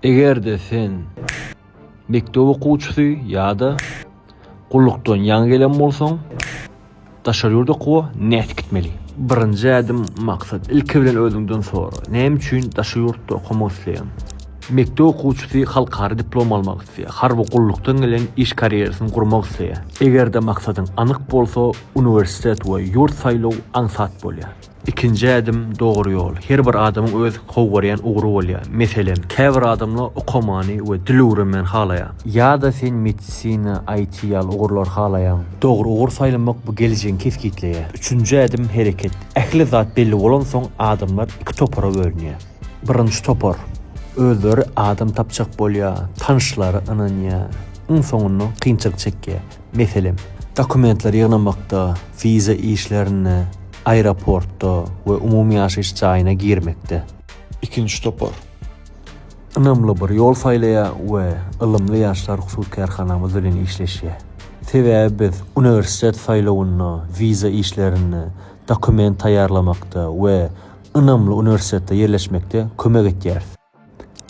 Egerde sen mektep okuwçysy ýa-da gullukdan ýaňy gelen bolsaň, daşary ýurda okuwa näet gitmeli. Birinji ädim maksat ilki bilen özüňden sora. Näme üçin daşary ýurtda okumak isleýän? Mektep okuwçysy halkary diplom almak isleýär. Har bu gullukdan gelen iş karýerasyny gurmak isleýär. Egerde maksadyň anyk bolsa, uniwersitet we ýurt saýlaw aňsat bolýar. İkinji ädim dogry ýol. Her bir adamyň öz howwaryan ugry bolýar. Meselem, käbir adamlar okumany we dil öwrenmän halaýar. Ýa-da sen medisina, IT ýaly ugurlar halaýan. Dogry ugur saýlanmak bu gelecegiň keskitleýär. Üçünji ädim hereket. Ähli zat belli bolan soň adamlar iki topara bölünýär. Birinji topar özleri adam tapjak bolýar, tanışlary ynanýar. Iň soňunda kynçylyk çekýär. Meselem, dokumentler ýygnamakda, viza işlerini aeroportda we umumy ýaşaýyş jaýyna girmekde. İkinji topar ynamly bir ýol saýlaýar we ylymly ýaşlar husus karhanamyz bilen işleşýär. Sebäbi biz uniwersitet saýlawyna, viza işlerini, dokument taýýarlamakda we ynamly uniwersitetde ýerleşmekde kömek etýär.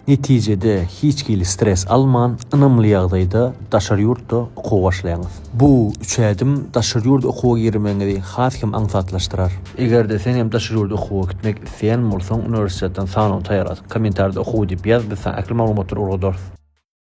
Netijede hiç gili stres alman, ynamly ýagdaýda daşary ýurtda okuw başlaýaňyz. Bu üç ädim daşary ýurda okuwa girmeňizi hasym aňsatlaşdyrar. Egerde sen hem daşary ýurda okuwa gitmek isleýän bolsaň, uniwersitetden sanaw taýýarlat. Kommentarda okuw diýip ýaz, biz sana akly maglumatlar urgudar.